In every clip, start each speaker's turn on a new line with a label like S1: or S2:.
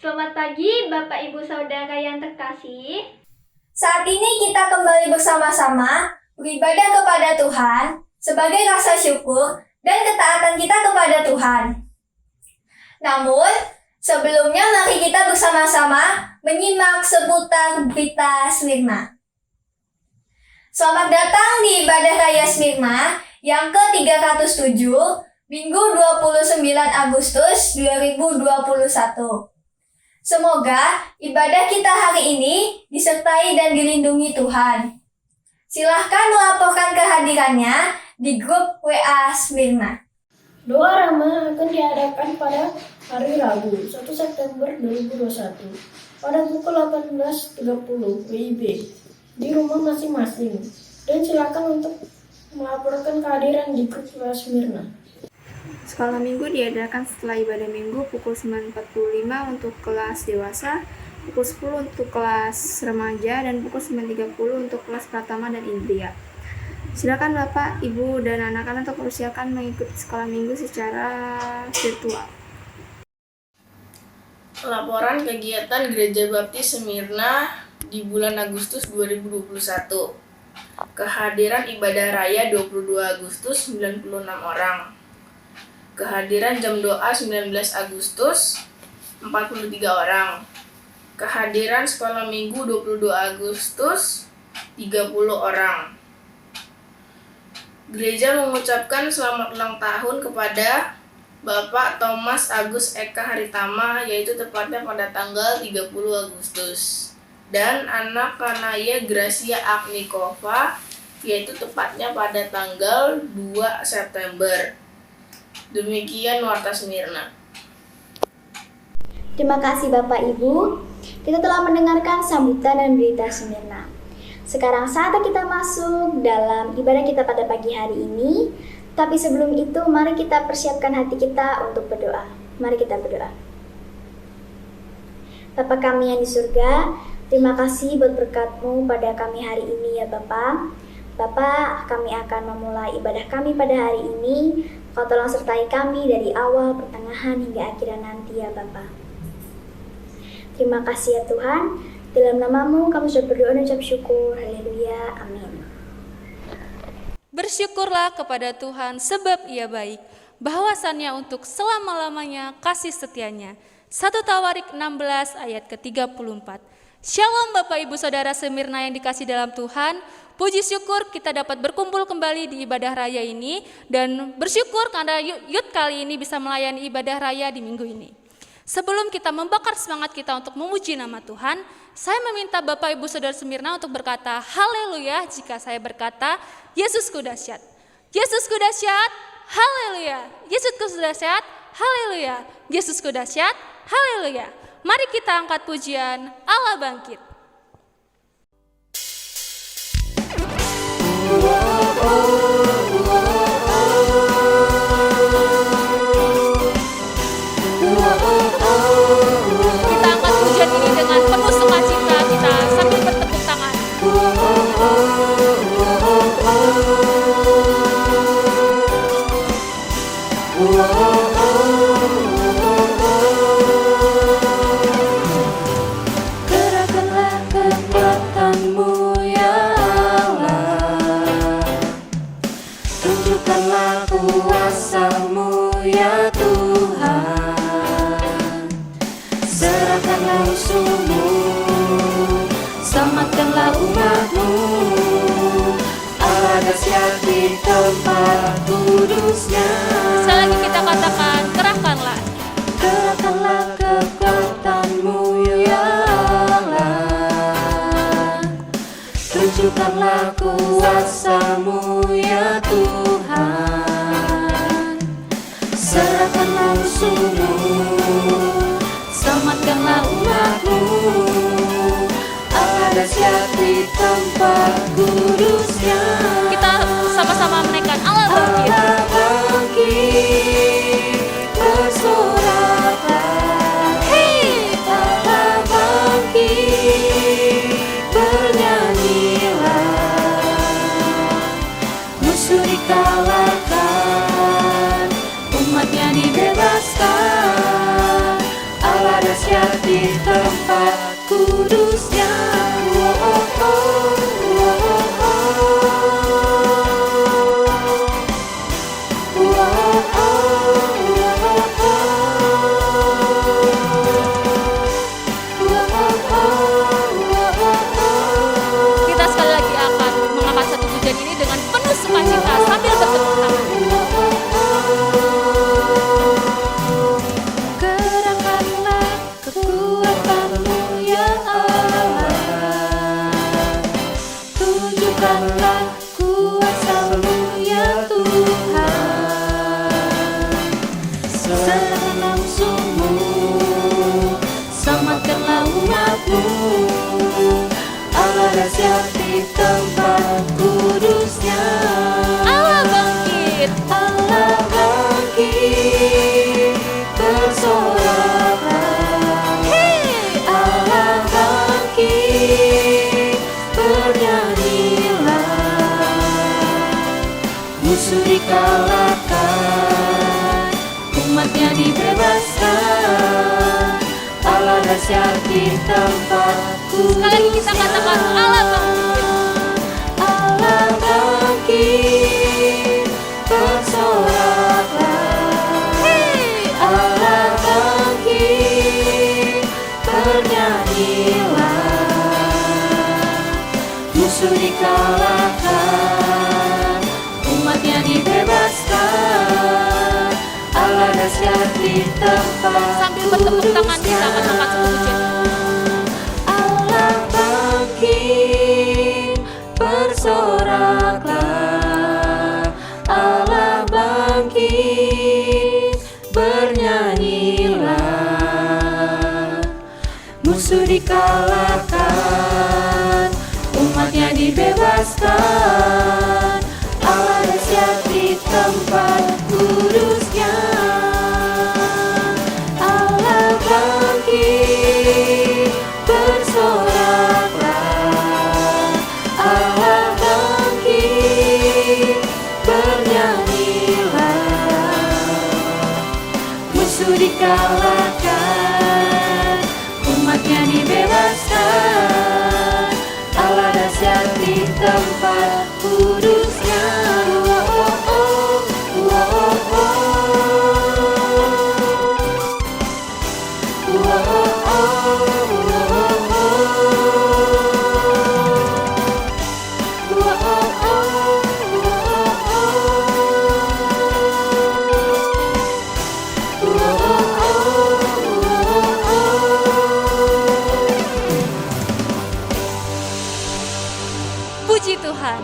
S1: Selamat pagi Bapak Ibu Saudara yang terkasih.
S2: Saat ini kita kembali bersama-sama beribadah kepada Tuhan sebagai rasa syukur dan ketaatan kita kepada Tuhan. Namun, sebelumnya mari kita bersama-sama menyimak seputar berita Smyrna. Selamat datang di Ibadah Raya Smyrna yang ke-307, Minggu 29 Agustus 2021. Semoga ibadah kita hari ini disertai dan dilindungi Tuhan. Silahkan melaporkan kehadirannya di grup WA Smyrna.
S3: Doa Rama akan diadakan pada hari Rabu, 1 September 2021 pada pukul 18.30 WIB di rumah masing-masing. Dan silakan untuk melaporkan kehadiran di grup WA Smyrna.
S4: Sekolah minggu diadakan setelah ibadah minggu pukul 9.45 untuk kelas dewasa, pukul 10 untuk kelas remaja, dan pukul 9.30 untuk kelas pratama dan indria. Silakan Bapak, Ibu, dan anak-anak untuk persiapan mengikuti sekolah minggu secara virtual.
S5: Laporan kegiatan Gereja Baptis Smyrna di bulan Agustus 2021. Kehadiran ibadah raya 22 Agustus 96 orang. Kehadiran jam doa 19 Agustus 43 orang. Kehadiran sekolah minggu 22 Agustus 30 orang. Gereja mengucapkan selamat ulang tahun kepada Bapak Thomas Agus Eka Haritama, yaitu tepatnya pada tanggal 30 Agustus. Dan anak Kanaya Gracia Agnikova, yaitu tepatnya pada tanggal 2 September. Demikian Warta Smyrna.
S6: Terima kasih Bapak Ibu. Kita telah mendengarkan sambutan dan berita Smyrna. Sekarang saatnya kita masuk dalam ibadah kita pada pagi hari ini. Tapi sebelum itu, mari kita persiapkan hati kita untuk berdoa. Mari kita berdoa. Bapa kami yang di surga, terima kasih buat berkat-Mu pada kami hari ini ya Bapak. Bapak, kami akan memulai ibadah kami pada hari ini. Kau tolong sertai kami dari awal, pertengahan, hingga akhiran nanti ya Bapa. Terima kasih ya Tuhan. Dalam nama-Mu kami sudah berdoa dan ucap syukur. Haleluya. Amin.
S7: Bersyukurlah kepada Tuhan sebab Ia baik, bahwasannya untuk selama-lamanya kasih setianya. 1 Tawarik 16 ayat ke-34. Shalom Bapak Ibu Saudara Smyrna yang dikasih dalam Tuhan. Puji syukur kita dapat berkumpul kembali di ibadah raya ini, dan bersyukur karena Youth kali ini bisa melayani ibadah raya di minggu ini. Sebelum kita membakar semangat kita untuk memuji nama Tuhan, saya meminta Bapak Ibu Saudara Smyrna untuk berkata haleluya jika saya berkata Yesusku dahsyat. Yesusku dahsyat, haleluya. Yesusku dahsyat, haleluya. Yesusku dahsyat, haleluya. Mari kita angkat pujian Allah bangkit. Kita angkat pujian ini dengan penuh sukacita, kita sambil bertepuk tangan.
S8: Gerakkanlah kekuatan-Mu ya Allah, tunjukkanlah kuasa-Mu ya Tuhan. Serahkanlah musuh-Mu, selamatkanlah umat-Mu. Allah dahsyat di tempat kudus-Nya.
S7: Sekali lagi kita katakan, kerahkanlah.
S8: Kerahkanlah kekuatan-Mu ya Allah, tunjukkanlah kuasa-Mu ya Tuhan. Serahkanlah musuh-Mu, selamatkanlah umat-Mu. Allah dahsyat di tempat kudus-Nya.
S7: Kita sama-sama menaikkan Allah bangkit.
S8: Allah bangkit, bersoraklah.
S7: Hey!
S8: Allah bangkit, bernyanyilah. Musuh dikalahkan, umatnya dibebaskan. Allah dahsyat di dahsyat di tempat kudusnya.
S7: Allah bangkit,
S8: Allah bangkit, bersoraklah. Allah bangkit, bernyanyilah. Musuh dikalahkan, umatnya dibebaskan. Allah dahsyat di tempat kudusnya.
S7: sekali lagi kita katakan Allah bangkit.
S8: Allah bangkit, bersoraklah. Allah bangkit, bernyanyilah. Musuh dikalahkan, umatnya dibebaskan. Allah dahsyat di tempat
S7: Sambil bertepuk tangan kita katakan satu pujian.
S8: Allah bangkit, bersoraklah. Allah bangkit, bernyanyilah. Musuh dikalahkan, umatnya dibebaskan. Allah dahsyat di tempat kudusnya. Allah bangkit, bersoraklah. Allah bangkit, bernyanyilah. Musuh dikalahkan, umatnya dibebaskan. Allah dahsyat di tempat kudusnya.
S7: Puji Tuhan.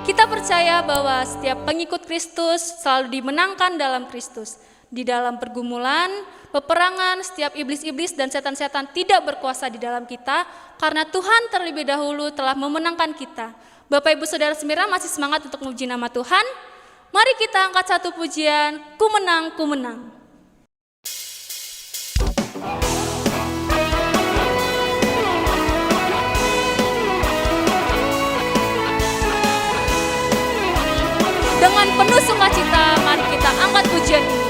S7: Kita percaya bahwa setiap pengikut Kristus selalu dimenangkan dalam Kristus. Di dalam pergumulan, peperangan, setiap iblis-iblis dan setan-setan tidak berkuasa di dalam kita karena Tuhan terlebih dahulu telah memenangkan kita. Bapak Ibu Saudara Semirna masih semangat untuk memuji nama Tuhan? Mari kita angkat satu pujian, Ku menang, ku menang. Dengan penuh sukacita, mari kita angkat pujian ini.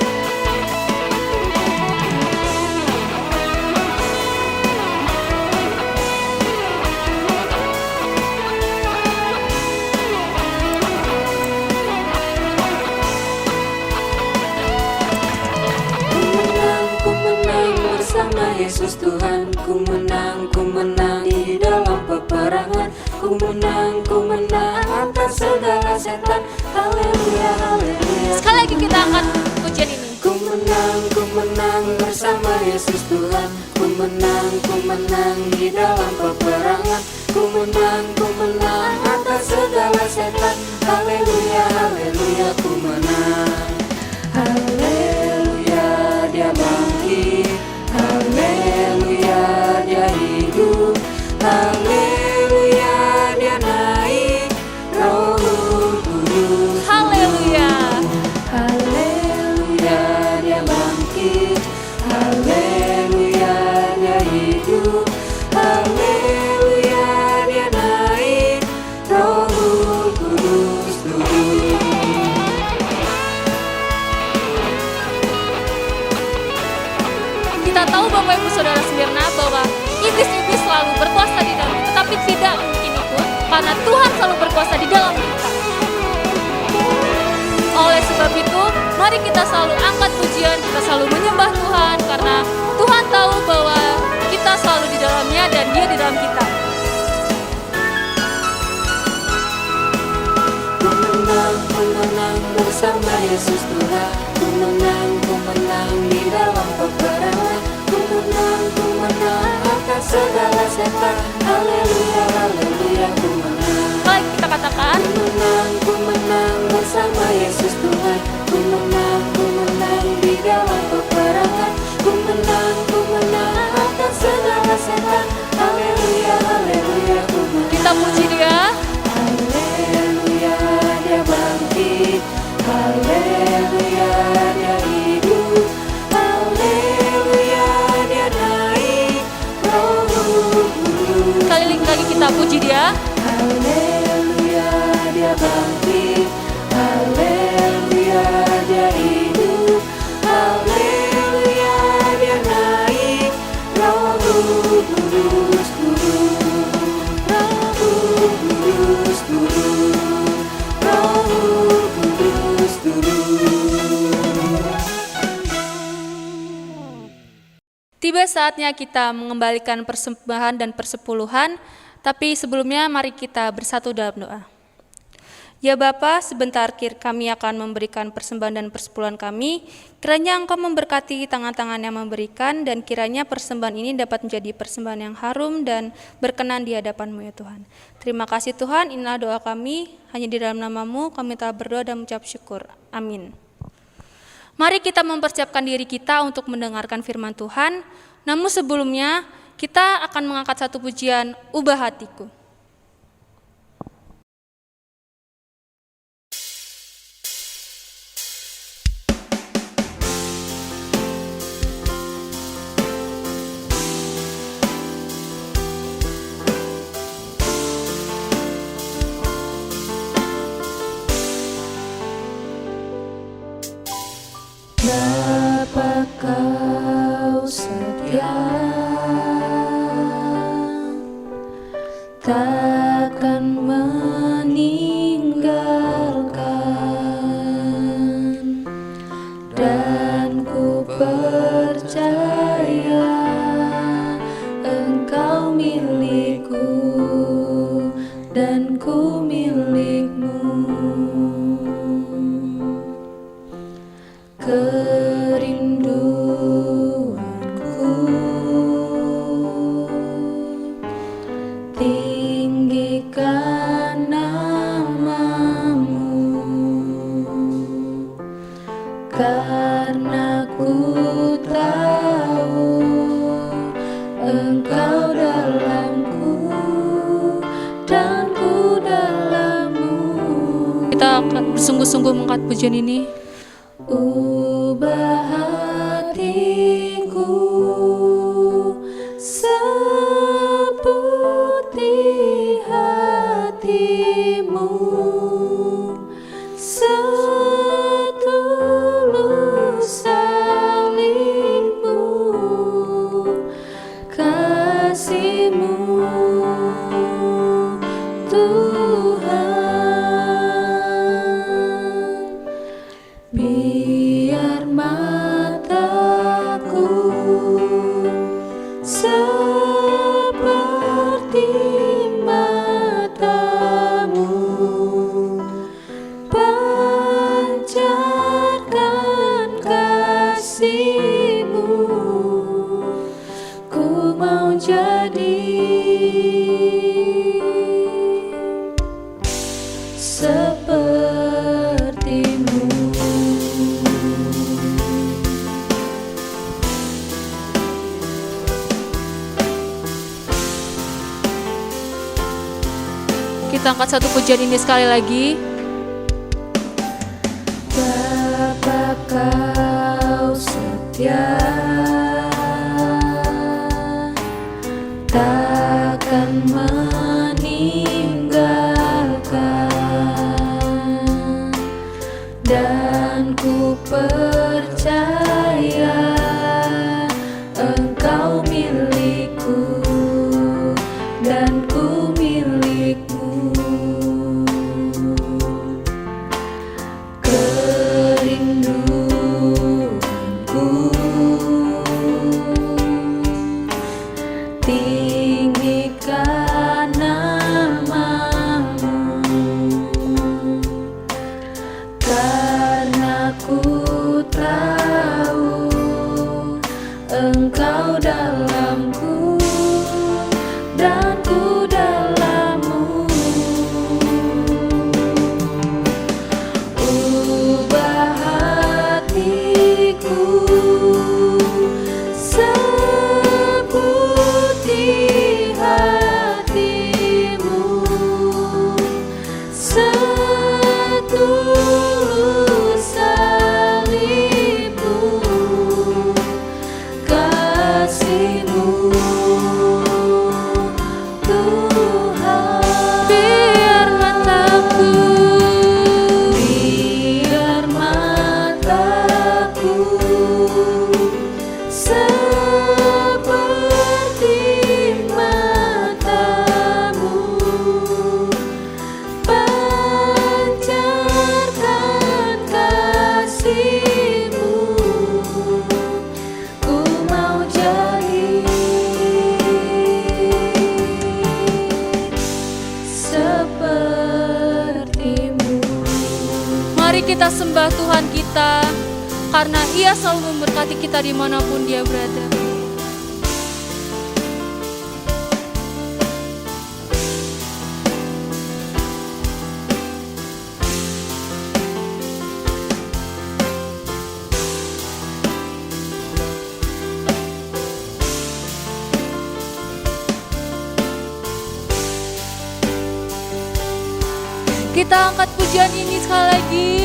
S8: Ku menang bersama Yesus Tuhan. Ku menang di dalam peperangan. Ku menang atas segala setan. Haleluya, haleluya.
S7: Sekali lagi kita angkat pujian ini.
S8: Ku menang bersama Yesus Tuhan. Ku menang di dalam peperangan. Ku menang atas segala setan. Haleluya, haleluya, ku menang. Haleluya, dia bangkit. Haleluya, dia hidup. Haleluya, dia naik. Roh Kudus.
S7: Haleluya.
S8: Haleluya, dia bangkit. Haleluya, dia hidup. Haleluya, dia naik. Roh Kudus turun.
S7: Kita tahu Bapak Ibu Saudara Semirna bahwa iblis-iblis selalu berkuasa di dalam kita, tapi tidak mungkin itu karena Tuhan selalu berkuasa di dalam kita. Oleh sebab itu, mari kita selalu angkat pujian, kita selalu menyembah Tuhan karena Tuhan tahu bahwa kita selalu di dalamnya dan Dia di dalam kita.
S8: Ku menang bersama Yesus Tuhan. Ku menang di dalam peperangan. Ku menang atas segala setan. Haleluya, haleluya, ku menang.
S7: Mari kita katakan,
S8: Ku menang bersama Yesus Tuhan. Ku menang di dalam peperangan. Ku menang atas segala setan. Haleluya, haleluya, ku menang.
S7: kita tiba saatnya kita mengembalikan persembahan dan persepuluhan, tapi sebelumnya mari kita bersatu dalam doa. Ya Bapa, sebentar kami akan memberikan persembahan dan persepuluhan kami. Kiranya Engkau memberkati tangan-tangan yang memberikan, dan kiranya persembahan ini dapat menjadi persembahan yang harum dan berkenan di hadapan-Mu ya Tuhan. Terima kasih Tuhan, inilah doa kami, hanya di dalam nama-Mu kami telah berdoa dan mengucap syukur. Amin. Mari kita mempersiapkan diri kita untuk mendengarkan firman Tuhan. Namun sebelumnya, kita akan mengangkat satu pujian, Ubah Hatiku.
S8: Bapa Kau setia, takkan meninggalkan, dan ku percaya Engkau milikku dan ku milikmu. Kerinduanku tinggikan nama-Mu, karena ku tahu Engkau dalamku dan ku dalam-Mu.
S7: Kita akan bersungguh-sungguh mengangkat pujian ini.
S8: Ubah hatiku seputih hati-Mu, setulus salib-Mu, kasih-Mu Tuhan. Biar mataku seperti mata-Mu, pancarkan kasih-Mu, ku mau jadi seperti-Mu.
S7: Kita angkat satu pujian ini sekali lagi.
S8: Bapa Kau setia, takkan meninggalkan, dan ku percaya Engkau milikku dan ku milikmu. Kerinduanku tinggikan nama-Mu, karena ku tahu Engkau dalamku dan ku dalam-Mu. Ubah hatiku seputih hati-Mu, setulus salib-Mu, kasih-Mu Tuhan. Biar mataku seperti mata-Mu, pancarkan kasih-Mu, ku mau jadi
S7: kita sembah Tuhan kita, karena Ia selalu memberkati kita dimanapun Dia berada. Kita angkat pujian ini sekali lagi.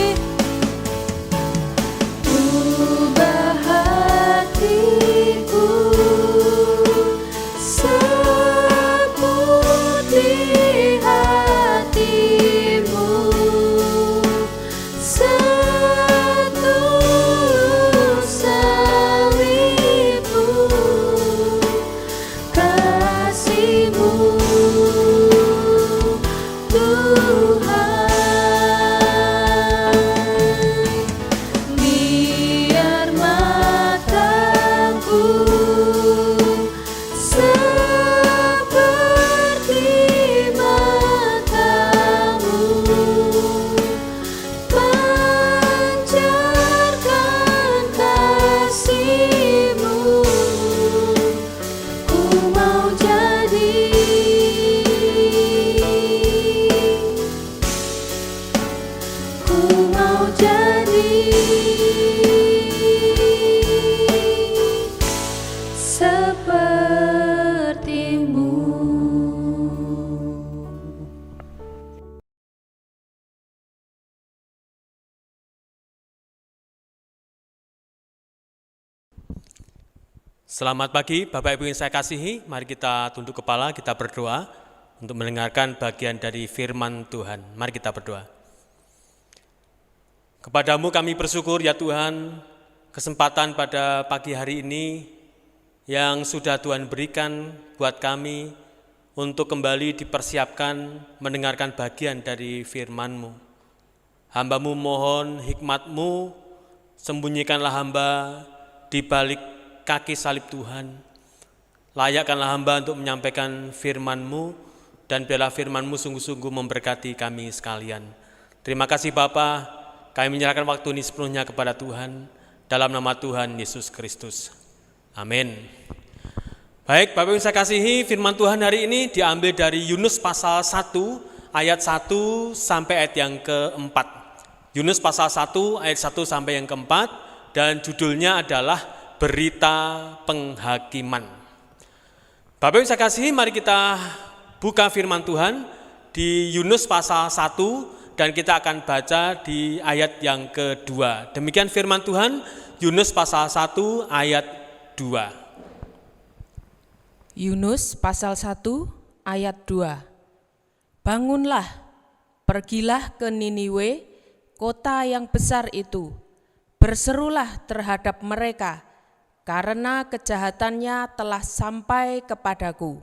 S8: Ubah hatiku seperti hatimu, setulus salibmu, kasihmu Tuhan.
S9: Selamat pagi Bapak Ibu yang saya kasihi, mari kita tunduk kepala, kita berdoa untuk mendengarkan bagian dari firman Tuhan. Mari kita berdoa. Kepadamu kami bersyukur ya Tuhan, kesempatan pada pagi hari ini yang sudah Tuhan berikan buat kami untuk kembali dipersiapkan mendengarkan bagian dari firman-Mu. Hamba-Mu mohon hikmat-Mu, sembunyikanlah hamba di balik kaki salib Tuhan. Layakkanlah hamba untuk menyampaikan firman-Mu, dan biarlah firman-Mu sungguh-sungguh memberkati kami sekalian. Terima kasih Bapa, kami menyerahkan waktu ini sepenuhnya kepada Tuhan, dalam nama Tuhan Yesus Kristus. Amin. Baik, Bapak Ibu saya kasihi, firman Tuhan hari ini diambil dari Yunus pasal 1, ayat 1 sampai ayat yang keempat. Yunus pasal 1, ayat 1 sampai yang keempat, dan judulnya adalah Berita Penghakiman. Bapak Ibu saya kasihi, mari kita buka firman Tuhan di Yunus pasal 1 dan kita akan baca di ayat yang kedua. Demikian firman Tuhan, Yunus pasal 1 ayat 2.
S10: Yunus pasal 1 ayat 2. Bangunlah, pergilah ke Niniwe, kota yang besar itu. Berserulah terhadap mereka, karena kejahatannya telah sampai kepadaku.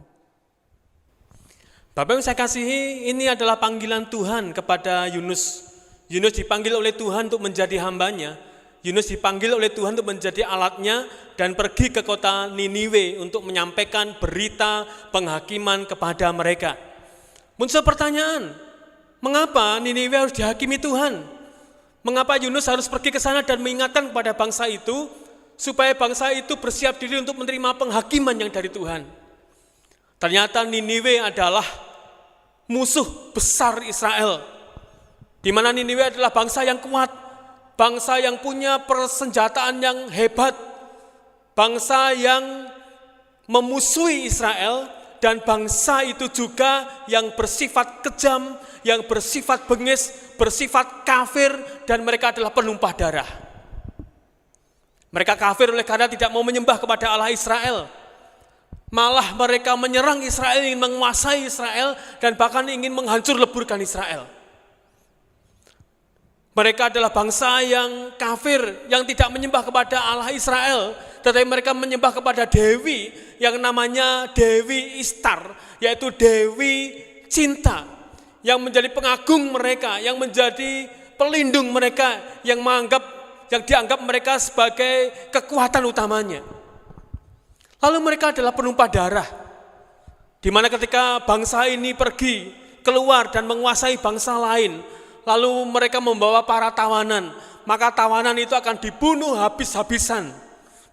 S9: Bapak Ibu saya kasihi, ini adalah panggilan Tuhan kepada Yunus. Yunus dipanggil oleh Tuhan untuk menjadi hambanya. Yunus dipanggil oleh Tuhan untuk menjadi alatnya dan pergi ke kota Niniwe untuk menyampaikan berita penghakiman kepada mereka. Muncul pertanyaan, mengapa Niniwe harus dihakimi Tuhan? Mengapa Yunus harus pergi ke sana dan mengingatkan kepada bangsa itu supaya bangsa itu bersiap diri untuk menerima penghakiman yang dari Tuhan? Ternyata Niniwe adalah musuh besar Israel, di mana Niniwe adalah bangsa yang kuat, bangsa yang punya persenjataan yang hebat, bangsa yang memusuhi Israel, dan bangsa itu juga yang bersifat kejam, yang bersifat bengis, bersifat kafir, dan mereka adalah penumpah darah. Mereka kafir oleh karena tidak mau menyembah kepada Allah Israel. Malah mereka menyerang Israel, ingin menguasai Israel, dan bahkan ingin menghancur leburkan Israel. Mereka adalah bangsa yang kafir, yang tidak menyembah kepada Allah Israel, tetapi mereka menyembah kepada Dewi yang namanya Dewi Ishtar, yaitu Dewi cinta, yang menjadi pengagung mereka, yang menjadi pelindung mereka, yang dianggap mereka sebagai kekuatan utamanya. Lalu mereka adalah penumpah darah, di mana ketika bangsa ini pergi keluar dan menguasai bangsa lain, lalu mereka membawa para tawanan, maka tawanan itu akan dibunuh habis-habisan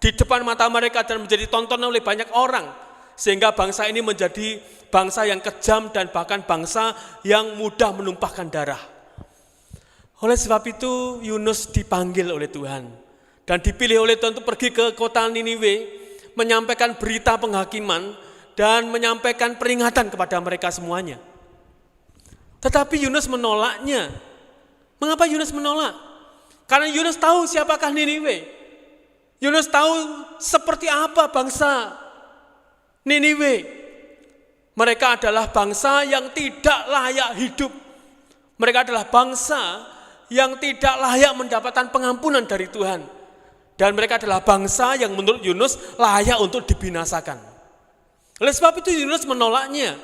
S9: di depan mata mereka dan menjadi tontonan oleh banyak orang, sehingga bangsa ini menjadi bangsa yang kejam dan bahkan bangsa yang mudah menumpahkan darah. Oleh sebab itu Yunus dipanggil oleh Tuhan dan dipilih oleh Tuhan untuk pergi ke kota Niniwe, menyampaikan berita penghakiman dan menyampaikan peringatan kepada mereka semuanya. Tetapi Yunus menolaknya. Mengapa Yunus menolak? Karena Yunus tahu siapakah Niniwe. Yunus tahu seperti apa bangsa Niniwe. Mereka adalah bangsa yang tidak layak hidup. Mereka adalah bangsa yang tidak layak mendapatkan pengampunan dari Tuhan. Dan mereka adalah bangsa yang menurut Yunus layak untuk dibinasakan. Oleh sebab itu Yunus menolaknya.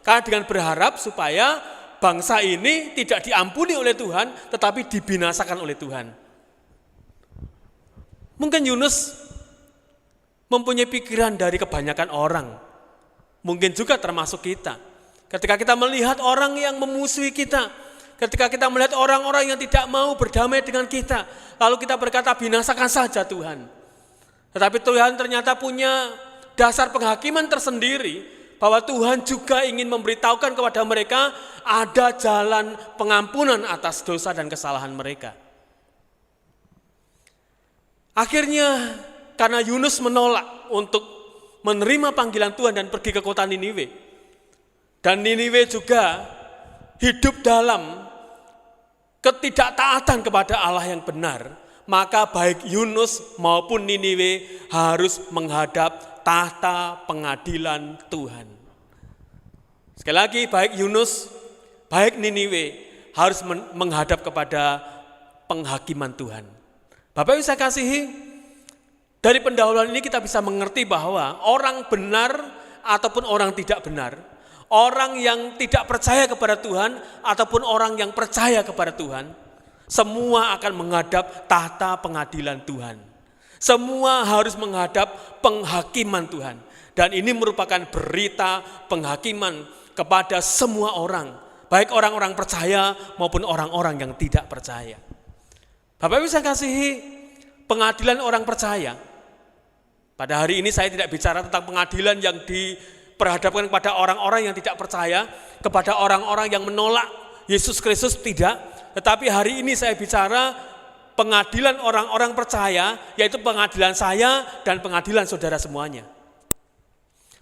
S9: Karena dengan berharap supaya bangsa ini tidak diampuni oleh Tuhan, tetapi dibinasakan oleh Tuhan. Mungkin Yunus mempunyai pikiran dari kebanyakan orang. Mungkin juga termasuk kita. Ketika kita melihat orang yang memusuhi kita, ketika kita melihat orang-orang yang tidak mau berdamai dengan kita, lalu kita berkata, binasakan saja Tuhan. Tetapi Tuhan ternyata punya dasar penghakiman tersendiri, bahwa Tuhan juga ingin memberitahukan kepada mereka ada jalan pengampunan atas dosa dan kesalahan mereka. Akhirnya karena Yunus menolak untuk menerima panggilan Tuhan dan pergi ke kota Niniwe, dan Niniwe juga hidup dalam ketidaktaatan kepada Allah yang benar, maka baik Yunus maupun Niniwe harus menghadap tahta pengadilan Tuhan. Sekali lagi, baik Yunus, baik Niniwe harus menghadap kepada penghakiman Tuhan. Bapak Ibu saya kasihi, dari pendahuluan ini kita bisa mengerti bahwa orang benar ataupun orang tidak benar, orang yang tidak percaya kepada Tuhan ataupun orang yang percaya kepada Tuhan, semua akan menghadap tahta pengadilan Tuhan. Semua harus menghadap penghakiman Tuhan. Dan ini merupakan berita penghakiman kepada semua orang, baik orang-orang percaya maupun orang-orang yang tidak percaya. Bapak Ibu saya kasihi, pengadilan orang percaya. Pada hari ini saya tidak bicara tentang pengadilan yang diperhadapkan kepada orang-orang yang tidak percaya, kepada orang-orang yang menolak Yesus Kristus, tidak. Tetapi hari ini saya bicara pengadilan orang-orang percaya, yaitu pengadilan saya dan pengadilan saudara semuanya.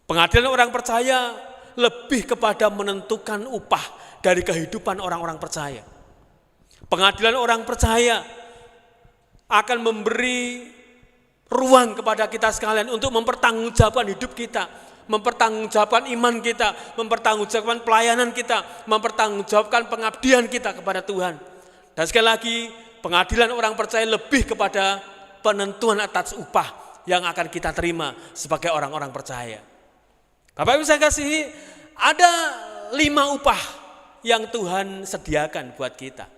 S9: Pengadilan orang percaya lebih kepada menentukan upah dari kehidupan orang-orang percaya. Pengadilan orang percaya akan memberi ruang kepada kita sekalian untuk mempertanggungjawabkan hidup kita, mempertanggungjawabkan iman kita, mempertanggungjawabkan pelayanan kita, mempertanggungjawabkan pengabdian kita kepada Tuhan. Dan sekali lagi, pengadilan orang percaya lebih kepada penentuan atas upah yang akan kita terima sebagai orang-orang percaya. Bapak Ibu saya kasihi, ada 5 upah yang Tuhan sediakan buat kita.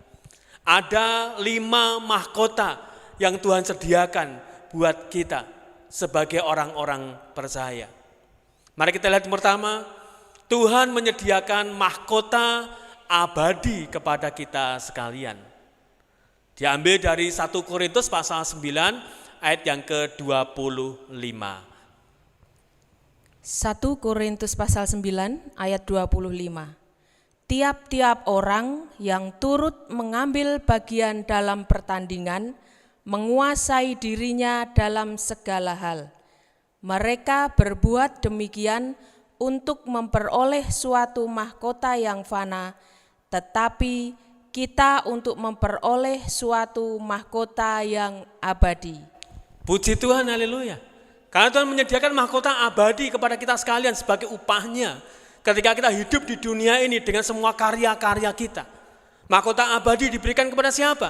S9: Ada 5 mahkota yang Tuhan sediakan buat kita sebagai orang-orang percaya. Mari kita lihat pertama, Tuhan menyediakan mahkota abadi kepada kita sekalian. Diambil dari 1 Korintus pasal 9 ayat yang ke-25. 1
S10: Korintus pasal 9 ayat 25. Tiap-tiap orang yang turut mengambil bagian dalam pertandingan menguasai dirinya dalam segala hal. Mereka berbuat demikian untuk memperoleh suatu mahkota yang fana, tetapi kita untuk memperoleh suatu mahkota yang abadi.
S9: Puji Tuhan, haleluya. Karena Tuhan menyediakan mahkota abadi kepada kita sekalian sebagai upahnya ketika kita hidup di dunia ini dengan semua karya-karya kita. Mahkota abadi diberikan kepada siapa?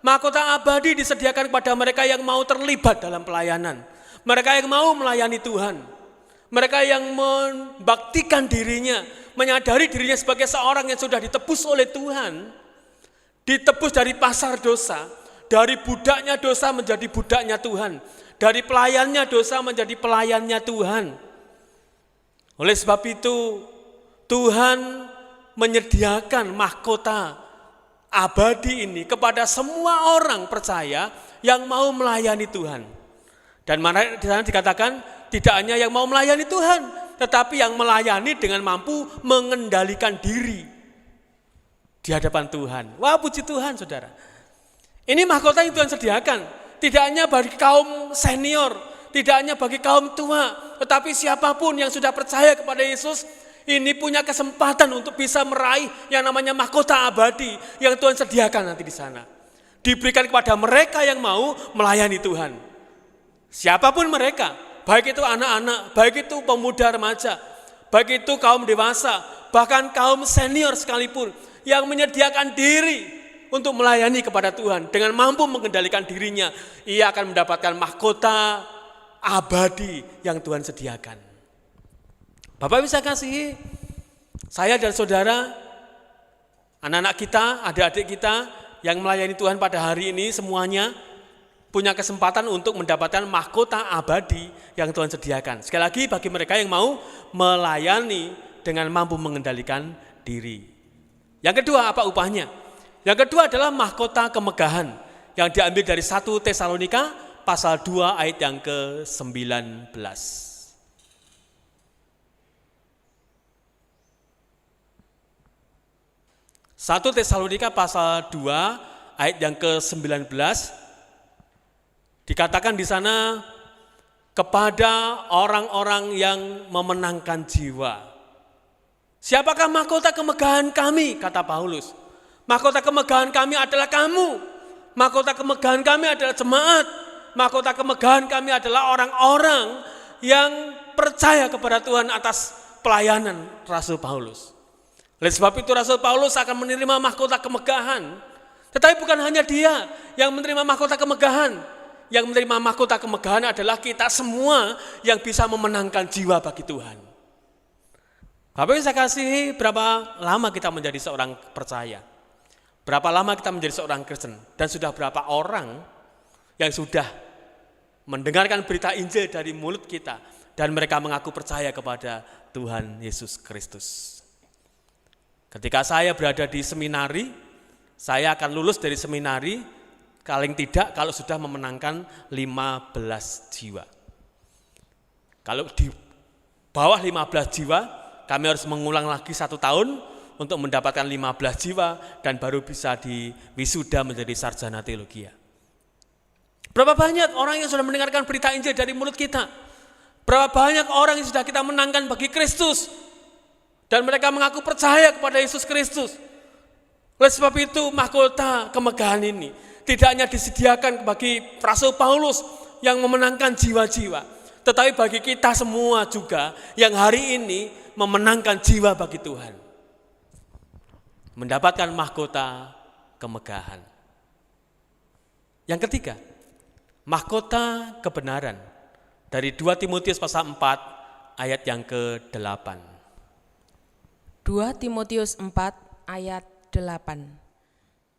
S9: Mahkota abadi disediakan kepada mereka yang mau terlibat dalam pelayanan, mereka yang mau melayani Tuhan, mereka yang membaktikan dirinya, menyadari dirinya sebagai seorang yang sudah ditebus oleh Tuhan, ditebus dari pasar dosa, dari budaknya dosa menjadi budaknya Tuhan, dari pelayannya dosa menjadi pelayannya Tuhan. Oleh sebab itu Tuhan menyediakan mahkota abadi ini kepada semua orang percaya yang mau melayani Tuhan. Dan mana di sana dikatakan tidak hanya yang mau melayani Tuhan, tetapi yang melayani dengan mampu mengendalikan diri di hadapan Tuhan. Wah, puji Tuhan, saudara. Ini mahkota yang Tuhan sediakan, tidak hanya bagi kaum senior, tidak hanya bagi kaum tua, tetapi siapapun yang sudah percaya kepada Yesus, ini punya kesempatan untuk bisa meraih yang namanya mahkota abadi yang Tuhan sediakan nanti di sana. Diberikan kepada mereka yang mau melayani Tuhan. Siapapun mereka, baik itu anak-anak, baik itu pemuda remaja, baik itu kaum dewasa, bahkan kaum senior sekalipun yang menyediakan diri untuk melayani kepada Tuhan dengan mampu mengendalikan dirinya, ia akan mendapatkan mahkota abadi yang Tuhan sediakan. Bapak bisa kasihi, saya dan saudara, anak-anak kita, adik-adik kita yang melayani Tuhan pada hari ini semuanya punya kesempatan untuk mendapatkan mahkota abadi yang Tuhan sediakan. Sekali lagi bagi mereka yang mau melayani dengan mampu mengendalikan diri. Yang kedua, apa upahnya? Yang kedua adalah mahkota kemegahan yang diambil dari 1 Tesalonika pasal 2 ayat yang ke-19. 1 Tesalonika pasal 2 ayat yang ke-19 dikatakan di sana kepada orang-orang yang memenangkan jiwa. Siapakah mahkota kemegahan kami? Kata Paulus. Mahkota kemegahan kami adalah kamu. Mahkota kemegahan kami adalah jemaat. Mahkota kemegahan kami adalah orang-orang yang percaya kepada Tuhan atas pelayanan Rasul Paulus. Oleh sebab itu Rasul Paulus akan menerima mahkota kemegahan. Tetapi bukan hanya dia yang menerima mahkota kemegahan. Yang menerima mahkota kemegahan adalah kita semua yang bisa memenangkan jiwa bagi Tuhan. Bapak bisa kasihi, berapa lama kita menjadi seorang percaya? Berapa lama kita menjadi seorang Kristen? Dan sudah berapa orang yang sudah mendengarkan berita Injil dari mulut kita dan mereka mengaku percaya kepada Tuhan Yesus Kristus. Ketika saya berada di seminari, saya akan lulus dari seminari paling tidak kalau sudah memenangkan 15 jiwa. Kalau di bawah 15 jiwa, kami harus mengulang lagi 1 tahun untuk mendapatkan 15 jiwa dan baru bisa diwisuda menjadi sarjana teologi. Berapa banyak orang yang sudah mendengarkan berita Injil dari mulut kita? Berapa banyak orang yang sudah kita menangkan bagi Kristus dan mereka mengaku percaya kepada Yesus Kristus? Oleh sebab itu mahkota kemegahan ini tidak hanya disediakan bagi Rasul Paulus yang memenangkan jiwa-jiwa, tetapi bagi kita semua juga yang hari ini memenangkan jiwa bagi Tuhan. Mendapatkan mahkota kemegahan. Yang ketiga, mahkota kebenaran. Dari 2 Timotius pasal 4 ayat yang ke-8.
S10: 2 Timotius 4 ayat 8.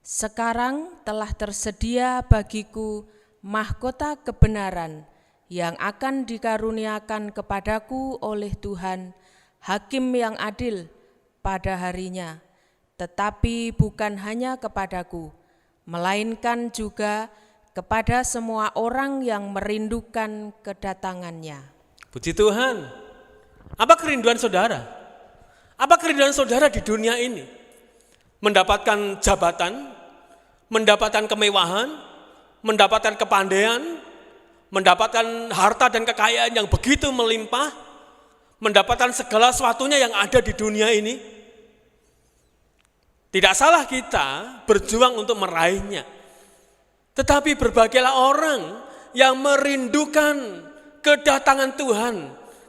S10: Sekarang telah tersedia bagiku mahkota kebenaran yang akan dikaruniakan kepadaku oleh Tuhan, Hakim yang adil pada harinya. Tetapi bukan hanya kepadaku, melainkan juga kepada semua orang yang merindukan kedatangannya.
S9: Puji Tuhan. Apa kerinduan saudara? Apa kerinduan saudara di dunia ini? Mendapatkan jabatan, mendapatkan kemewahan, mendapatkan kepandaian, mendapatkan harta dan kekayaan yang begitu melimpah, mendapatkan segala sesuatunya yang ada di dunia ini. Tidak salah kita berjuang untuk meraihnya. Tetapi berbahagialah orang yang merindukan kedatangan Tuhan.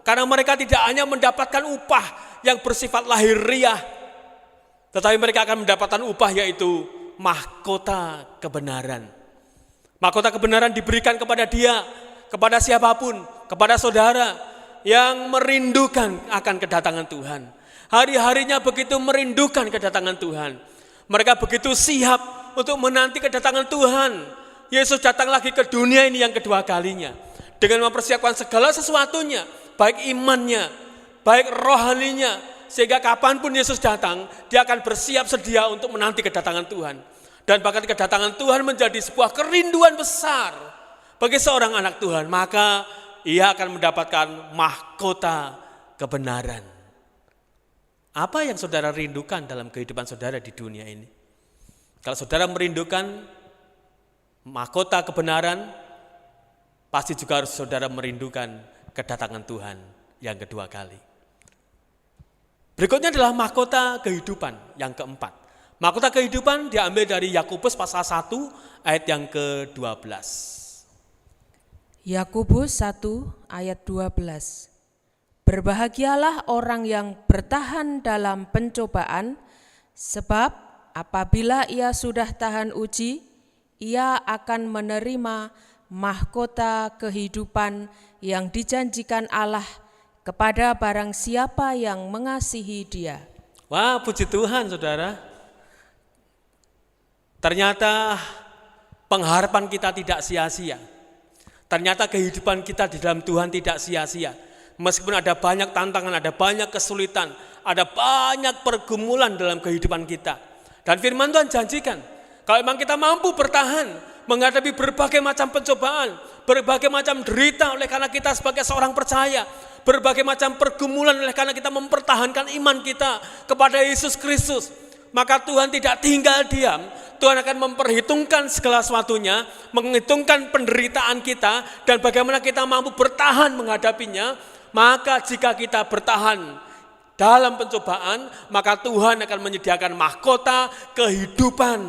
S9: Karena mereka tidak hanya mendapatkan upah yang bersifat lahiriah, tetapi mereka akan mendapatkan upah yaitu mahkota kebenaran. Mahkota kebenaran diberikan kepada dia, kepada siapapun, kepada saudara yang merindukan akan kedatangan Tuhan. Hari-harinya begitu merindukan kedatangan Tuhan. Mereka begitu siap untuk menanti kedatangan Tuhan. Yesus datang lagi ke dunia ini yang kedua kalinya. Dengan mempersiapkan segala sesuatunya, baik imannya, baik rohaninya, sehingga kapanpun Yesus datang, dia akan bersiap sedia untuk menanti kedatangan Tuhan. Dan bahkan kedatangan Tuhan menjadi sebuah kerinduan besar bagi seorang anak Tuhan, maka ia akan mendapatkan mahkota kebenaran. Apa yang saudara rindukan dalam kehidupan saudara di dunia ini? Kalau saudara merindukan mahkota kebenaran, pasti juga harus saudara merindukan kedatangan Tuhan yang kedua kali. Berikutnya adalah mahkota kehidupan yang keempat. Mahkota kehidupan diambil dari Yakobus pasal 1 ayat yang ke-12.
S10: Yakobus 1 ayat 12. Berbahagialah orang yang bertahan dalam pencobaan, sebab apabila ia sudah tahan uji, ia akan menerima mahkota kehidupan yang dijanjikan Allah kepada barang siapa yang mengasihi Dia.
S9: Wah, puji Tuhan saudara. Ternyata pengharapan kita tidak sia-sia. Ternyata kehidupan kita di dalam Tuhan tidak sia-sia. Meskipun ada banyak tantangan, ada banyak kesulitan, ada banyak pergumulan dalam kehidupan kita. Dan firman Tuhan janjikan, kalau memang kita mampu bertahan menghadapi berbagai macam pencobaan, berbagai macam derita oleh karena kita sebagai seorang percaya, berbagai macam pergumulan oleh karena kita mempertahankan iman kita kepada Yesus Kristus, maka Tuhan tidak tinggal diam. Tuhan akan memperhitungkan segala sesuatunya, menghitungkan penderitaan kita dan bagaimana kita mampu bertahan menghadapinya. Maka jika kita bertahan dalam pencobaan, maka Tuhan akan menyediakan mahkota kehidupan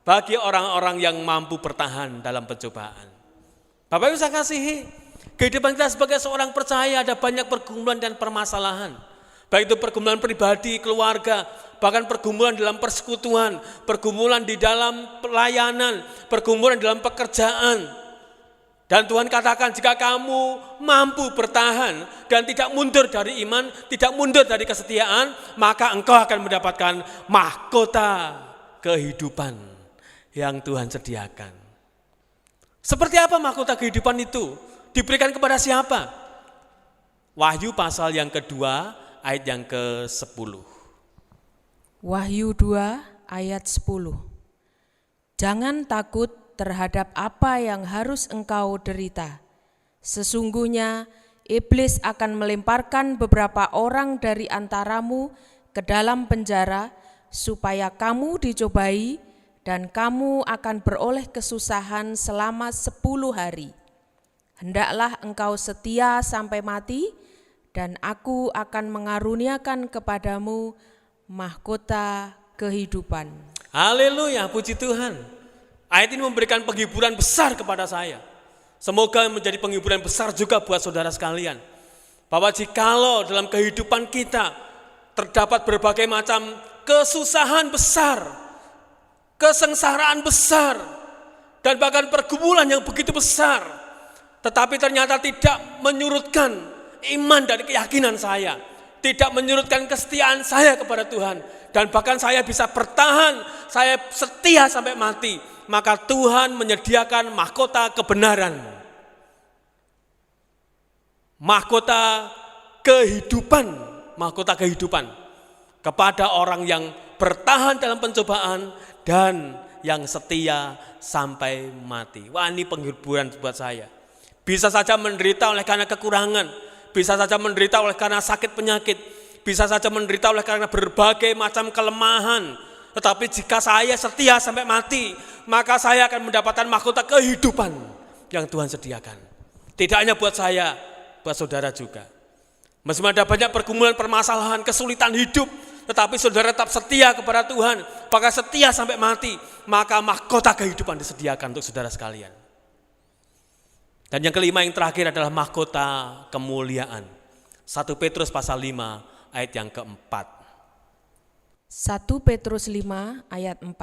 S9: bagi orang-orang yang mampu bertahan dalam pencobaan. Bapak Ibu saya kasihi, kehidupan kita sebagai seorang percaya ada banyak pergumulan dan permasalahan. Baik itu pergumulan pribadi, keluarga, bahkan pergumulan dalam persekutuan, pergumulan di dalam pelayanan, pergumulan dalam pekerjaan. Dan Tuhan katakan, jika kamu mampu bertahan dan tidak mundur dari iman, tidak mundur dari kesetiaan, maka engkau akan mendapatkan mahkota kehidupan yang Tuhan sediakan. Seperti apa mahkota kehidupan itu? Diberikan kepada siapa? Wahyu pasal yang kedua ayat yang ke-10.
S10: Wahyu 2 ayat 10. Jangan takut terhadap apa yang harus engkau derita. Sesungguhnya iblis akan melemparkan beberapa orang dari antaramu ke dalam penjara, supaya kamu dicobai dan kamu akan beroleh kesusahan selama 10 hari. Hendaklah engkau setia sampai mati, dan aku akan mengaruniakan kepadamu mahkota kehidupan.
S9: Haleluya, puji Tuhan. Ayat ini memberikan penghiburan besar kepada saya. Semoga menjadi penghiburan besar juga buat saudara sekalian. Bahwa jikalau dalam kehidupan kita terdapat berbagai macam kesusahan besar, kesengsaraan besar, dan bahkan pergumulan yang begitu besar, tetapi ternyata tidak menyurutkan iman dan keyakinan saya, tidak menyurutkan kesetiaan saya kepada Tuhan, dan bahkan saya bisa bertahan, saya setia sampai mati, maka Tuhan menyediakan mahkota kebenaran, mahkota kehidupan kepada orang yang bertahan dalam pencobaan dan yang setia sampai mati. Wah, ini penghiburan buat saya. Bisa saja menderita oleh karena kekurangan, bisa saja menderita oleh karena sakit penyakit, bisa saja menderita oleh karena berbagai macam kelemahan. Tetapi jika saya setia sampai mati, maka saya akan mendapatkan mahkota kehidupan yang Tuhan sediakan. Tidak hanya buat saya, buat saudara juga. Meskipun ada banyak pergumulan, permasalahan, kesulitan hidup, tetapi saudara tetap setia kepada Tuhan, bahkan setia sampai mati, maka mahkota kehidupan disediakan untuk saudara sekalian. Dan yang kelima, yang terakhir adalah mahkota kemuliaan. 1 Petrus pasal 5 ayat yang keempat.
S10: 1 Petrus 5 ayat 4.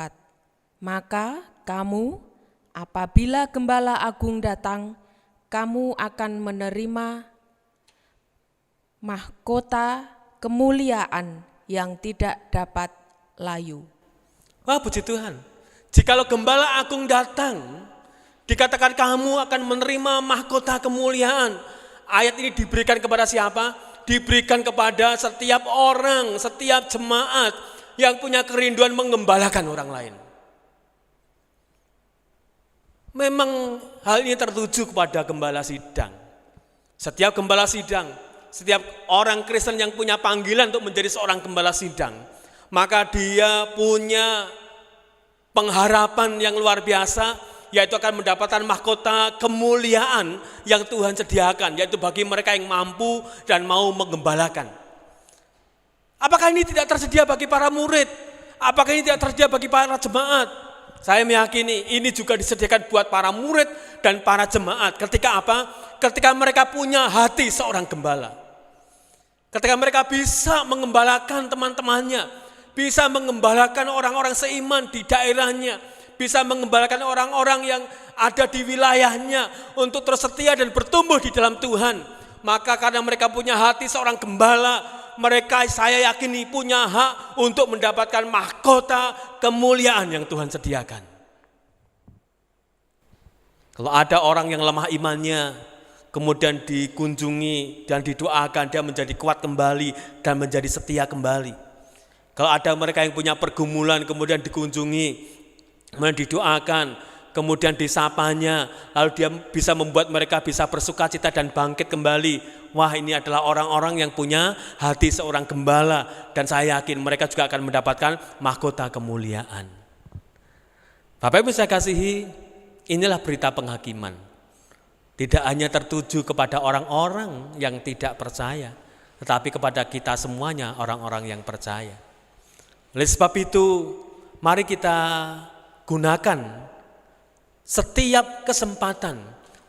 S10: Maka kamu, apabila Gembala Agung datang, kamu akan menerima mahkota kemuliaan yang tidak dapat layu.
S9: Wah, puji Tuhan. Jikalau Gembala Agung datang, dikatakan kamu akan menerima mahkota kemuliaan. Ayat ini diberikan kepada siapa? diberikan kepada setiap orang, setiap jemaat yang punya kerinduan mengembalakan orang lain. Memang hal ini tertuju kepada gembala sidang. Setiap gembala sidang, setiap orang Kristen yang punya panggilan untuk menjadi seorang gembala sidang, maka dia punya pengharapan yang luar biasa, yaitu akan mendapatkan mahkota kemuliaan yang Tuhan sediakan, yaitu bagi mereka yang mampu dan mau menggembalakan. Apakah ini tidak tersedia bagi para murid? Apakah ini tidak tersedia bagi para jemaat? Saya meyakini ini juga disediakan buat para murid dan para jemaat. Ketika apa? Ketika mereka punya hati seorang gembala. Ketika mereka bisa mengembalakan teman-temannya, bisa mengembalakan orang-orang seiman di daerahnya, bisa mengembalakan orang-orang yang ada di wilayahnya untuk terus setia dan bertumbuh di dalam Tuhan. Maka karena mereka punya hati seorang gembala, mereka saya yakini punya hak untuk mendapatkan mahkota kemuliaan yang Tuhan sediakan. Kalau ada orang yang lemah imannya, kemudian dikunjungi dan didoakan, dia menjadi kuat kembali dan menjadi setia kembali. Kalau ada mereka yang punya pergumulan, kemudian dikunjungi, kemudian didoakan, kemudian disapanya, lalu dia bisa membuat mereka bisa bersukacita dan bangkit kembali. Wah, ini adalah orang-orang yang punya hati seorang gembala, dan saya yakin mereka juga akan mendapatkan mahkota kemuliaan. Bapak Ibu saya kasihi, inilah berita penghakiman. Tidak hanya tertuju kepada orang-orang yang tidak percaya, tetapi kepada kita semuanya, orang-orang yang percaya. Oleh sebab itu, mari kita gunakan setiap kesempatan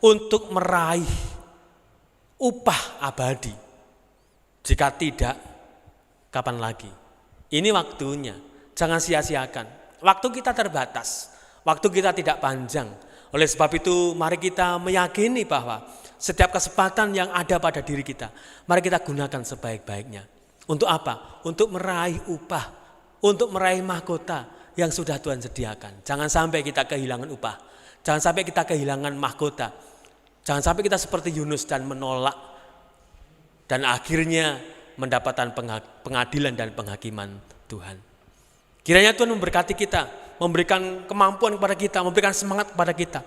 S9: untuk meraih upah abadi. Jika tidak, kapan lagi? Ini waktunya, jangan sia-siakan. Waktu kita terbatas, waktu kita tidak panjang. Oleh sebab itu, mari kita meyakini bahwa setiap kesempatan yang ada pada diri kita, mari kita gunakan sebaik-baiknya. Untuk apa? Untuk meraih upah, untuk meraih mahkota yang sudah Tuhan sediakan. Jangan sampai kita kehilangan upah, jangan sampai kita kehilangan mahkota. Jangan sampai kita seperti Yunus dan menolak dan akhirnya mendapatkan pengadilan dan penghakiman Tuhan. Kiranya Tuhan memberkati kita, memberikan kemampuan kepada kita, memberikan semangat kepada kita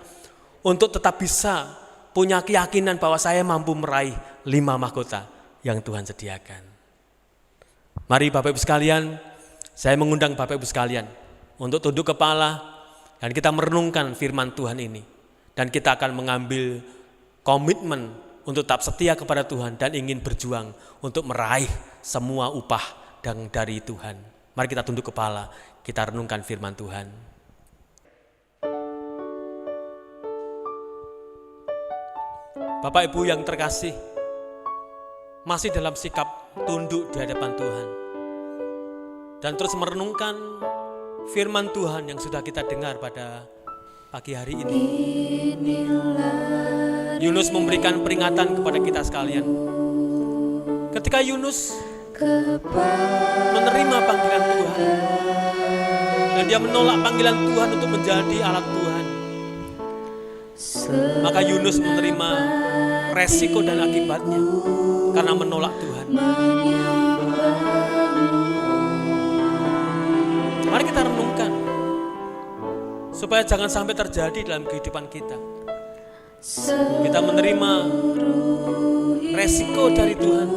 S9: untuk tetap bisa punya keyakinan bahwa saya mampu meraih 5 mahkota yang Tuhan sediakan. Mari Bapak Ibu sekalian, saya mengundang Bapak Ibu sekalian untuk tunduk kepala dan kita merenungkan firman Tuhan ini. Dan kita akan mengambil komitmen untuk tetap setia kepada Tuhan dan ingin berjuang untuk meraih semua upah dari Tuhan. Mari kita tunduk kepala, kita renungkan firman Tuhan. Bapak Ibu yang terkasih, masih dalam sikap tunduk di hadapan Tuhan dan terus merenungkan firman Tuhan yang sudah kita dengar pada pagi hari ini. Yunus memberikan peringatan kepada kita sekalian. Ketika Yunus menerima panggilan Tuhan dan dia menolak panggilan Tuhan untuk menjadi alat Tuhan, maka Yunus menerima resiko dan akibatnya karena menolak Tuhan. Mari kita renungkan supaya jangan sampai terjadi dalam kehidupan kita. Kita menerima resiko dari Tuhan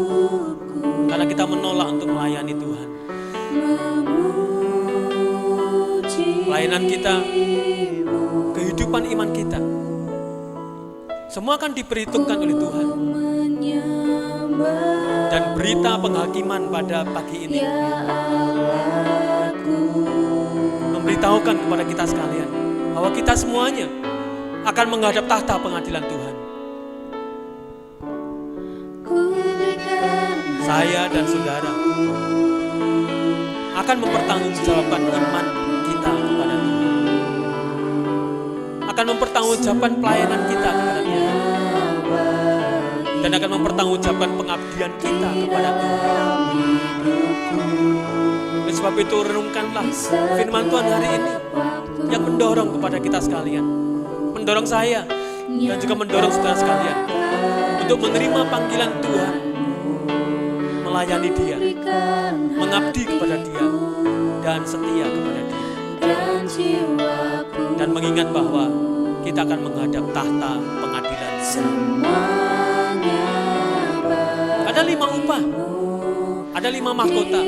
S9: karena kita menolak untuk melayani Tuhan. Pelayanan kita, kehidupan iman kita, semua akan diperhitungkan oleh Tuhan. Dan berita penghakiman pada pagi ini memberitahukan kepada kita sekalian bahwa kita semuanya akan menghadap tahta pengadilan Tuhan. Saya dan saudara akan mempertanggungjawabkan iman kita kepada Tuhan, akan mempertanggungjawabkan pelayanan kita kepada Tuhan, dan akan mempertanggungjawabkan pengabdian kita kepada Tuhan. Oleh sebab itu renungkanlah firman Tuhan hari ini yang mendorong kepada kita sekalian, mendorong saya dan juga mendorong saudara sekalian untuk menerima panggilan Tuhan melayani dia, mengabdi kepada dia, dan setia kepada dia. Dan mengingat bahwa kita akan menghadap tahta pengadilan. Ada 5 upah, ada 5 mahkota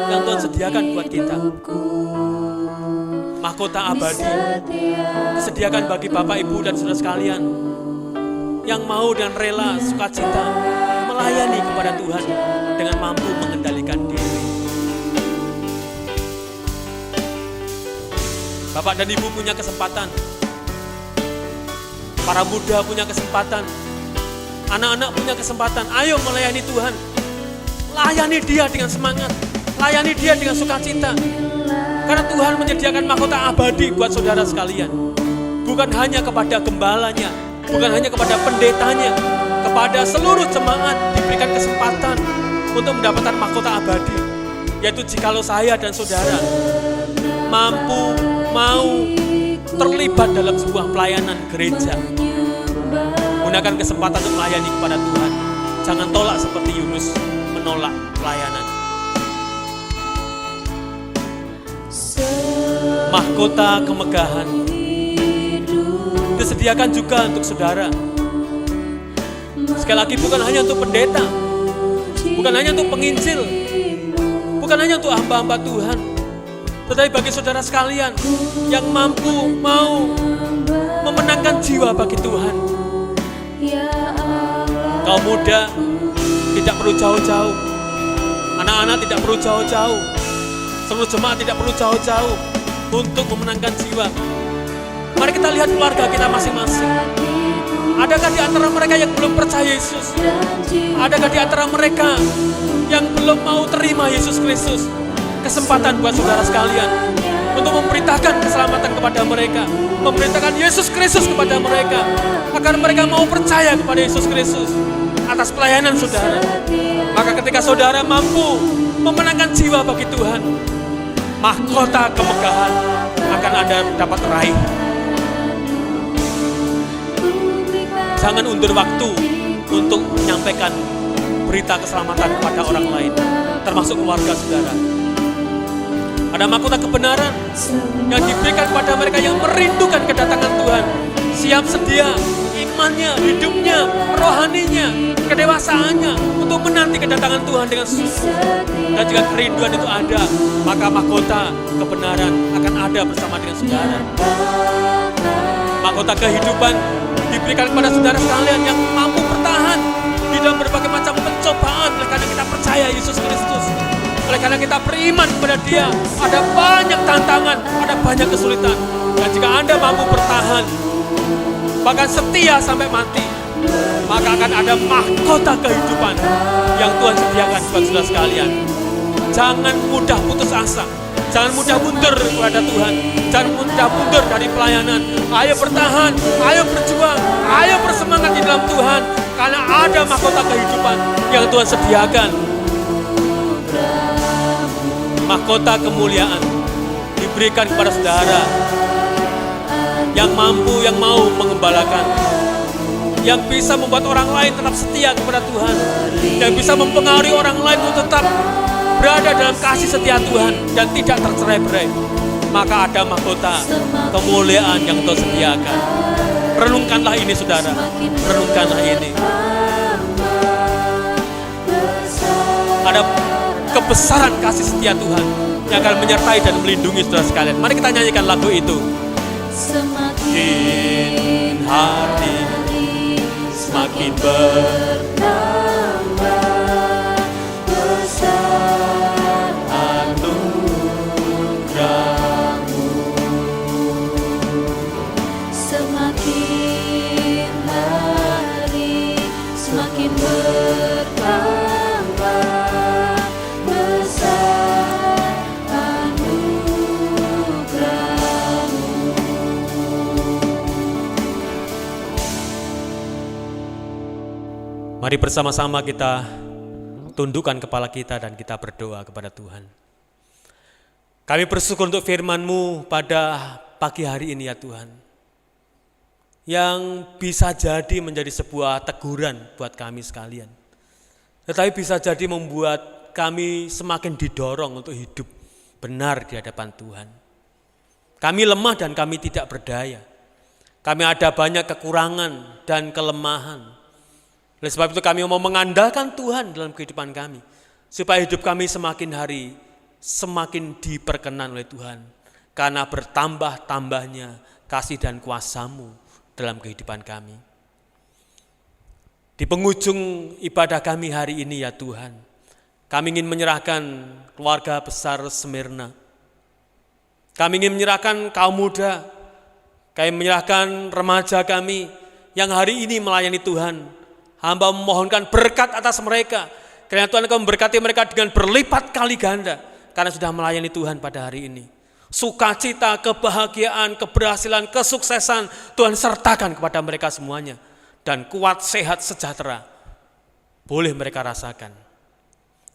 S9: yang Tuhan sediakan buat kita. Mahkota abadi disediakan bagi Bapak, Ibu, dan saudara sekalian yang mau dan rela sukacita melayani kepada Tuhan dengan mampu mengendalikan diri. Bapak dan Ibu punya kesempatan, para muda punya kesempatan, anak-anak punya kesempatan. Ayo melayani Tuhan, layani Dia dengan semangat, layani Dia dengan sukacita. Karena Tuhan menyediakan mahkota abadi buat saudara sekalian. Bukan hanya kepada gembalanya, bukan hanya kepada pendetanya, kepada seluruh jemaat diberikan kesempatan untuk mendapatkan mahkota abadi. Yaitu jikalau saya dan saudara mampu, mau terlibat dalam sebuah pelayanan gereja, gunakan kesempatan untuk melayani kepada Tuhan. Jangan tolak seperti Yunus menolak pelayanan. Mahkota kemegahan disediakan juga untuk saudara. Sekali lagi, bukan hanya untuk pendeta, bukan hanya untuk penginjil, bukan hanya untuk hamba-hamba Tuhan, tetapi bagi saudara sekalian yang mampu, mau memenangkan jiwa bagi Tuhan. Kaum muda tidak perlu jauh-jauh, anak-anak tidak perlu jauh-jauh, seluruh jemaat tidak perlu jauh-jauh untuk memenangkan jiwa. Mari kita lihat keluarga kita masing-masing. Adakah di antara mereka yang belum percaya Yesus? Adakah di antara mereka yang belum mau terima Yesus Kristus? Kesempatan buat saudara sekalian untuk memberitakan keselamatan kepada mereka, memberitakan Yesus Kristus kepada mereka, agar mereka mau percaya kepada Yesus Kristus atas pelayanan saudara. Maka ketika saudara mampu memenangkan jiwa bagi Tuhan, mahkota kemegahan akan Anda dapat raih. Jangan undur waktu untuk menyampaikan berita keselamatan kepada orang lain, termasuk keluarga saudara. Ada mahkota kebenaran yang diberikan kepada mereka yang merindukan kedatangan Tuhan, siap sedia imannya, hidupnya, rohaninya, kedewasaannya untuk menanti kedatangan Tuhan dengan sungguh. Dan jika kerinduan itu ada, maka mahkota kebenaran akan ada bersama dengan saudara. Mahkota kehidupan diberikan kepada saudara sekalian yang mampu bertahan di dalam berbagai macam pencobaan oleh karena kita percaya Yesus Kristus. Oleh karena kita beriman kepada Dia, ada banyak tantangan, ada banyak kesulitan. Dan jika Anda mampu bertahan, bahkan setia sampai mati, maka akan ada mahkota kehidupan yang Tuhan sediakan buat saudara sekalian. Jangan mudah putus asa, jangan mudah mundur kepada Tuhan, jangan mudah mundur dari pelayanan. Ayo bertahan, ayo berjuang, ayo bersemangat di dalam Tuhan, karena ada mahkota kehidupan yang Tuhan sediakan. Mahkota kemuliaan diberikan kepada saudara yang mampu, yang mau mengembalakan, yang bisa membuat orang lain tetap setia kepada Tuhan, yang bisa mempengaruhi orang lain untuk tetap berada dalam kasih setia Tuhan dan tidak tercerai-berai. Maka ada mahkota kemuliaan yang Tuhan sediakan. Renungkanlah ini saudara, renungkanlah ini. Ada kebesaran kasih setia Tuhan yang akan menyertai dan melindungi saudara sekalian. Mari kita nyanyikan lagu itu. Semakin hari semakin bertambah besar anugerah-Mu. Semakin hari semakin bertambah Mari bersama-sama kita tundukkan kepala kita dan kita berdoa kepada Tuhan. Kami bersyukur untuk firman-Mu pada pagi hari ini ya Tuhan, yang bisa jadi menjadi sebuah teguran buat kami sekalian. tetapi bisa jadi membuat kami semakin didorong untuk hidup benar di hadapan Tuhan. Kami lemah dan kami tidak berdaya. Kami ada banyak kekurangan dan kelemahan. Oleh sebab itu kami mau mengandalkan Tuhan dalam kehidupan kami, supaya hidup kami semakin hari semakin diperkenan oleh Tuhan, karena bertambah-tambahnya kasih dan kuasa-Mu dalam kehidupan kami. Di penghujung ibadah kami hari ini ya Tuhan, kami ingin menyerahkan keluarga besar Smyrna. Kami ingin menyerahkan kaum muda, kami menyerahkan remaja kami yang hari ini melayani Tuhan. Hamba memohonkan berkat atas mereka, karena Tuhan Engkau memberkati mereka dengan berlipat kali ganda, karena sudah melayani Tuhan pada hari ini. Sukacita, kebahagiaan, keberhasilan, kesuksesan Tuhan sertakan kepada mereka semuanya. Dan kuat, sehat, sejahtera boleh mereka rasakan.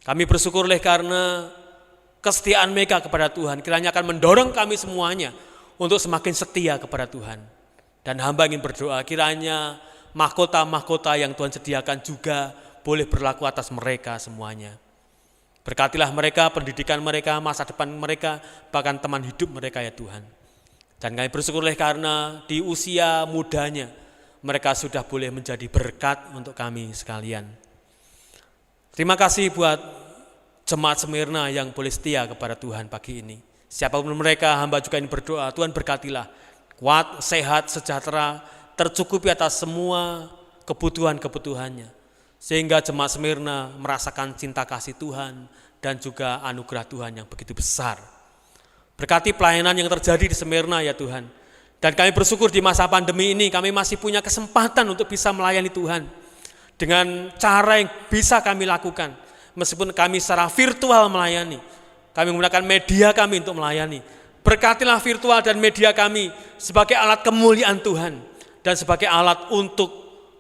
S9: Kami bersyukur oleh karena kesetiaan mereka kepada Tuhan, kiranya akan mendorong kami semuanya untuk semakin setia kepada Tuhan. Dan hamba ingin berdoa kiranya mahkota-mahkota yang Tuhan sediakan juga boleh berlaku atas mereka semuanya. Berkatilah mereka, pendidikan mereka, masa depan mereka, bahkan teman hidup mereka ya Tuhan. Dan kami bersyukur oleh karena di usia mudanya mereka sudah boleh menjadi berkat untuk kami sekalian. Terima kasih buat jemaat Smyrna yang boleh setia kepada Tuhan pagi ini. Siapapun mereka, hamba juga ingin berdoa, Tuhan berkatilah, kuat, sehat, sejahtera, tercukupi atas semua kebutuhan-kebutuhannya. Sehingga jemaat Smyrna merasakan cinta kasih Tuhan dan juga anugerah Tuhan yang begitu besar. Berkati pelayanan yang terjadi di Smyrna ya Tuhan. Dan kami bersyukur di masa pandemi ini kami masih punya kesempatan untuk bisa melayani Tuhan. Dengan cara yang bisa kami lakukan. Meskipun kami secara virtual melayani. Kami menggunakan media kami untuk melayani. Berkatilah virtual dan media kami sebagai alat kemuliaan Tuhan. Dan sebagai alat untuk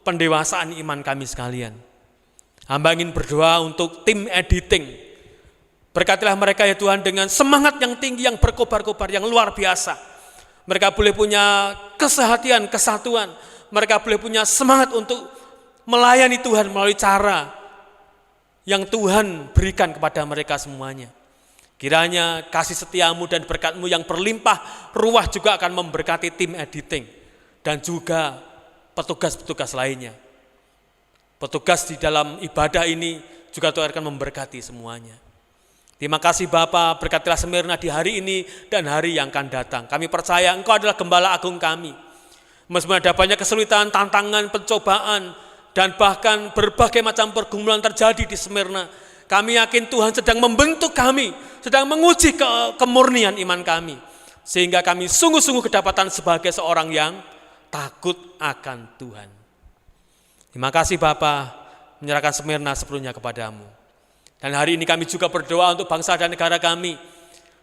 S9: pendewasaan iman kami sekalian. Hamba ingin berdoa untuk tim editing. Berkatilah mereka ya Tuhan dengan semangat yang tinggi, yang berkobar-kobar, yang luar biasa. Mereka boleh punya kesehatian, kesatuan. Mereka boleh punya semangat untuk melayani Tuhan melalui cara yang Tuhan berikan kepada mereka semuanya. Kiranya kasih setiamu dan berkat-Mu yang berlimpah ruah juga akan memberkati tim editing. Dan juga petugas-petugas lainnya. Petugas di dalam ibadah ini juga Tuhan akan memberkati semuanya. Terima kasih Bapa, berkatilah Smyrna di hari ini dan hari yang akan datang. Kami percaya Engkau adalah Gembala Agung kami. Meskipun ada banyak kesulitan, tantangan, pencobaan, dan bahkan berbagai macam pergumulan terjadi di Smyrna, kami yakin Tuhan sedang membentuk kami, sedang menguji kemurnian iman kami. Sehingga kami sungguh-sungguh kedapatan sebagai seorang yang takut akan Tuhan. Terima kasih Bapa, menyerahkan Smyrna sepenuhnya kepadamu. Dan hari ini kami juga berdoa untuk bangsa dan negara kami.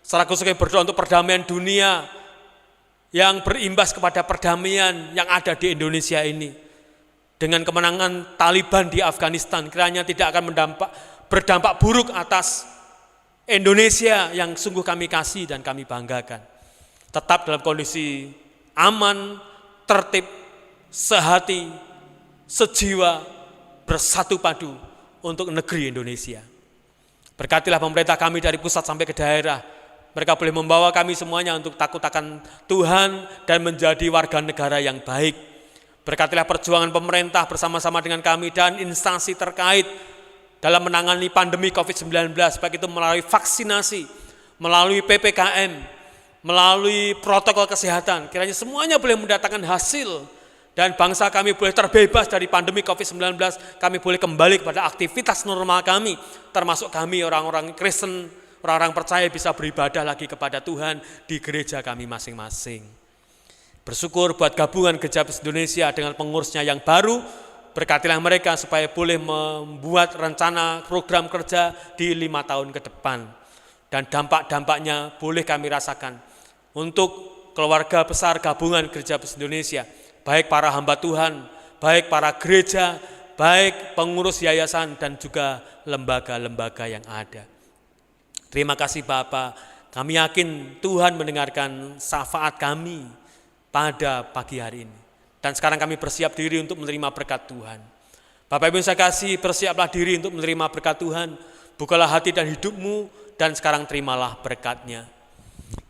S9: Secara khusus kami berdoa untuk perdamaian dunia yang berimbas kepada perdamaian yang ada di Indonesia ini. Dengan kemenangan Taliban di Afghanistan, kiranya tidak akan berdampak buruk atas Indonesia yang sungguh kami kasih dan kami banggakan. Tetap dalam kondisi aman, tertib, sehati, sejiwa, bersatu padu untuk negeri Indonesia. Berkatilah pemerintah kami dari pusat sampai ke daerah. Mereka boleh membawa kami semuanya untuk takut akan Tuhan dan menjadi warga negara yang baik. Berkatilah perjuangan pemerintah bersama-sama dengan kami dan instansi terkait dalam menangani pandemi COVID-19, baik itu melalui vaksinasi, melalui PPKM, melalui protokol kesehatan. Kiranya semuanya boleh mendatangkan hasil dan bangsa kami boleh terbebas dari pandemi COVID-19. Kami boleh kembali kepada aktivitas normal kami, termasuk kami orang-orang Kristen, orang-orang percaya bisa beribadah lagi kepada Tuhan di gereja kami masing-masing. Bersyukur buat gabungan Gereja Baptis Indonesia dengan pengurusnya yang baru. Berkatilah mereka supaya boleh membuat rencana program kerja di 5 tahun ke depan. Dan dampak-dampaknya boleh kami rasakan untuk keluarga besar gabungan Gereja Baptis Indonesia. Baik para hamba Tuhan, baik para gereja, baik pengurus yayasan dan juga lembaga-lembaga yang ada. Terima kasih Bapa, kami yakin Tuhan mendengarkan syafaat kami pada pagi hari ini. Dan sekarang kami bersiap diri untuk menerima berkat Tuhan. Bapak Ibu yang saya kasih, bersiaplah diri untuk menerima berkat Tuhan. Bukalah hati dan hidupmu, dan sekarang terimalah berkat-Nya.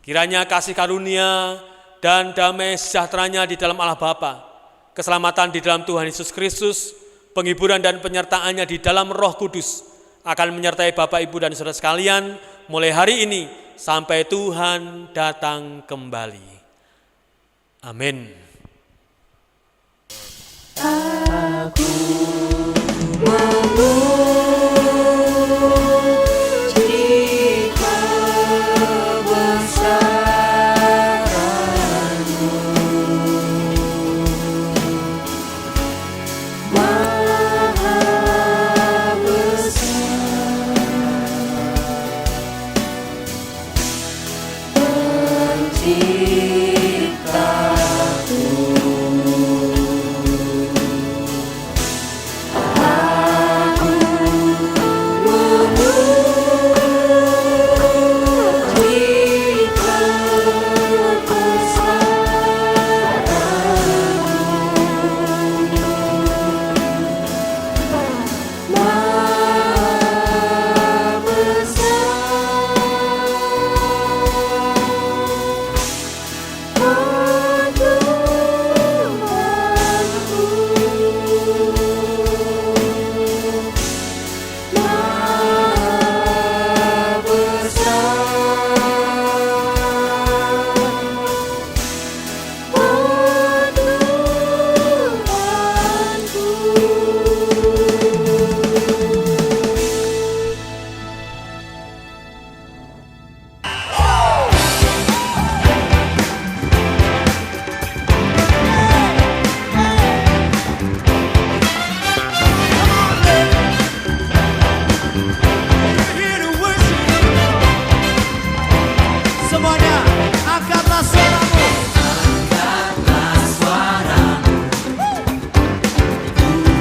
S9: Kiranya kasih karunia dan damai sejahteranya di dalam Allah Bapa, keselamatan di dalam Tuhan Yesus Kristus, penghiburan dan penyertaan-Nya di dalam Roh Kudus akan menyertai Bapak, Ibu, dan saudara sekalian mulai hari ini sampai Tuhan datang kembali. Amin.
S8: Aku memuji kebesaran-Mu, Maha Besar, Penciptaku.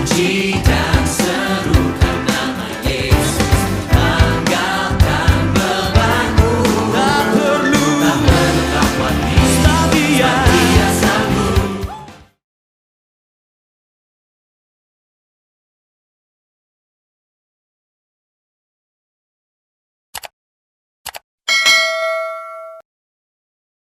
S11: Puji